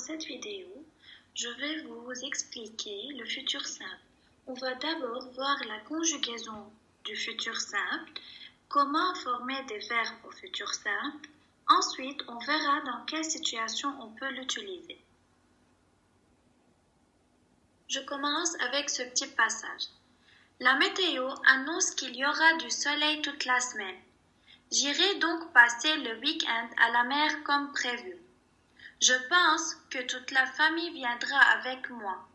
cette vidéo, je vais vous expliquer le futur simple. On va d'abord voir la conjugaison du futur simple, comment former des verbes au futur simple. Ensuite, on verra dans quelle situation on peut l'utiliser. Je commence avec ce petit passage. La météo annonce qu'il y aura du soleil toute la semaine. J'irai donc passer le week-end à la mer comme prévu. Je pense que toute la famille viendra avec moi.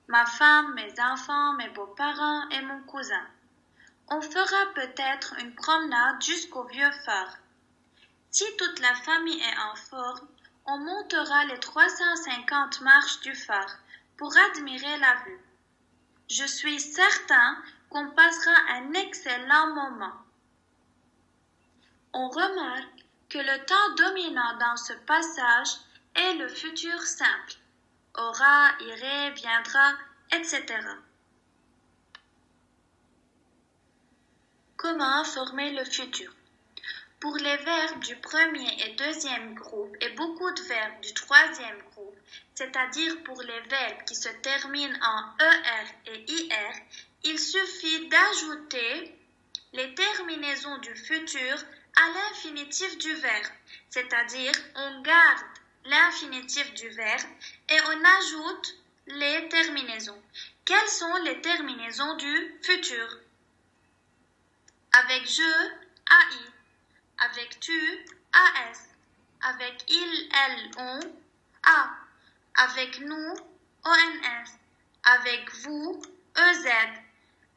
Ma femme, mes enfants, mes beaux-parents et mon cousin. On fera peut-être une promenade jusqu'au vieux phare. Si toute la famille est en forme, on montera les 350 marches du phare pour admirer la vue. Je suis certain qu'on passera un excellent moment. On remarque que le temps dominant dans ce passage est le futur simple. Aura, irait, viendra, etc. Comment former le futur? Pour les verbes du premier et deuxième groupe et beaucoup de verbes du troisième groupe, c'est-à-dire pour les verbes qui se terminent en ER et IR, il suffit d'ajouter les terminaisons du futur à l'infinitif du verbe, c'est-à-dire on garde l'infinitif du verbe et on ajoute les terminaisons. Quelles sont les terminaisons du futur? Avec je, AI. Avec tu, AS. Avec il, elle, on, A. Avec nous, ONS. Avec vous, EZ.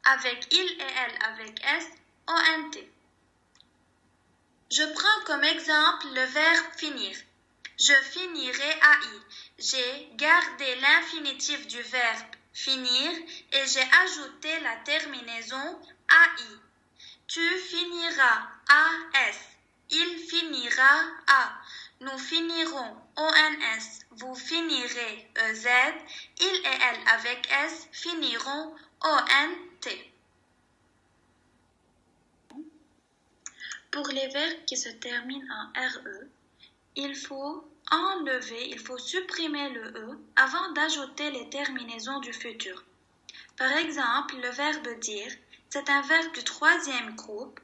Avec il et elle, avec S, ONT. Je prends comme exemple le verbe finir. Je finirai AI. J'ai gardé l'infinitif du verbe finir et j'ai ajouté la terminaison AI. Tu finiras AS. Il finira A. Nous finirons ONS. Vous finirez EZ. Il et elle avec S finiront ONT. Pour les verbes qui se terminent en RE, il faut supprimer le E avant d'ajouter les terminaisons du futur. Par exemple, le verbe dire, c'est un verbe du troisième groupe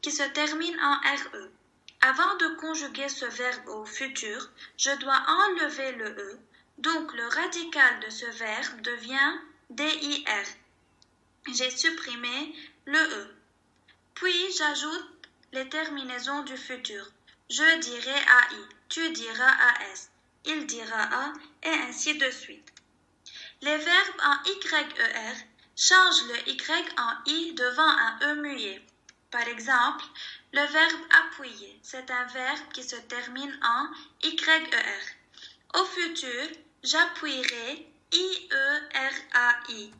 qui se termine en RE. Avant de conjuguer ce verbe au futur, je dois enlever le E, donc le radical de ce verbe devient DIR. J'ai supprimé le E. Puis j'ajoute les terminaisons du futur. Je dirai AI, tu diras AS, il dira A, et ainsi de suite. Les verbes en YER changent le Y en I devant un E muet. Par exemple, le verbe appuyer, c'est un verbe qui se termine en YER. Au futur, j'appuierai IERAI.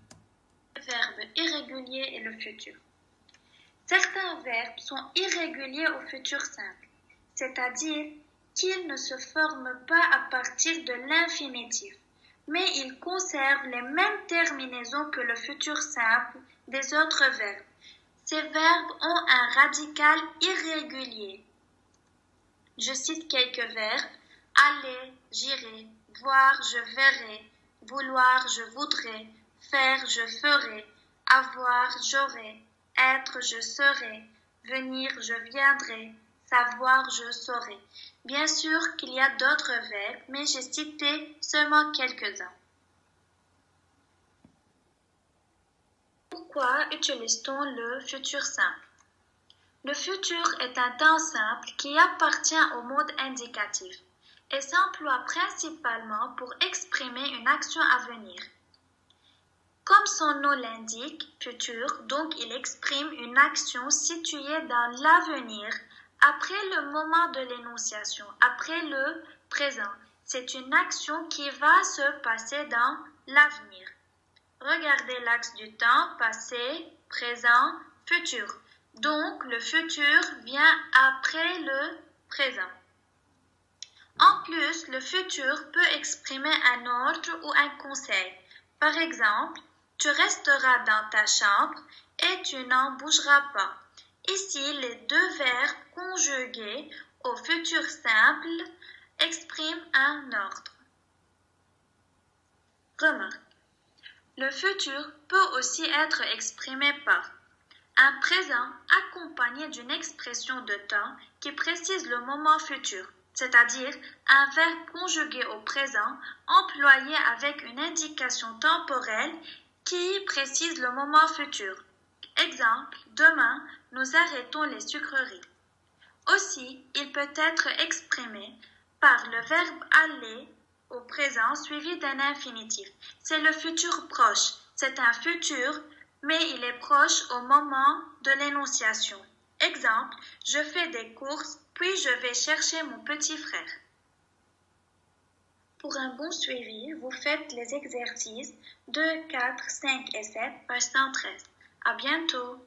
Le verbe irrégulier et le futur. Certains verbes sont irréguliers au futur simple, c'est-à-dire qu'ils ne se forment pas à partir de l'infinitif, mais ils conservent les mêmes terminaisons que le futur simple des autres verbes. Ces verbes ont un radical irrégulier. Je cite quelques verbes. Aller, j'irai, voir, je verrai, vouloir, je voudrais, faire, je ferai, avoir, j'aurai, être, je serai, venir, je viendrai, savoir, je saurai. Bien sûr qu'il y a d'autres verbes, mais j'ai cité seulement quelques-uns. Pourquoi utilise-t-on le futur simple? Le futur est un temps simple qui appartient au mode indicatif et s'emploie principalement pour exprimer une action à venir. Comme son nom l'indique, futur, donc il exprime une action située dans l'avenir, après le moment de l'énonciation, après le présent. C'est une action qui va se passer dans l'avenir. Regardez l'axe du temps, passé, présent, futur. Donc, le futur vient après le présent. En plus, le futur peut exprimer un ordre ou un conseil. Par exemple, tu resteras dans ta chambre et tu n'en bougeras pas. Ici, les deux verbes conjugués au futur simple expriment un ordre. Remarque. Le futur peut aussi être exprimé par un présent accompagné d'une expression de temps qui précise le moment futur, c'est-à-dire un verbe conjugué au présent employé avec une indication temporelle qui précise le moment futur. Exemple, demain, nous arrêtons les sucreries. Aussi, il peut être exprimé par le verbe aller au présent suivi d'un infinitif. C'est le futur proche. C'est un futur, mais il est proche au moment de l'énonciation. Exemple, je fais des courses, puis je vais chercher mon petit frère. Pour un bon suivi, vous faites les exercices 2, 4, 5 et 7, page 113. À bientôt!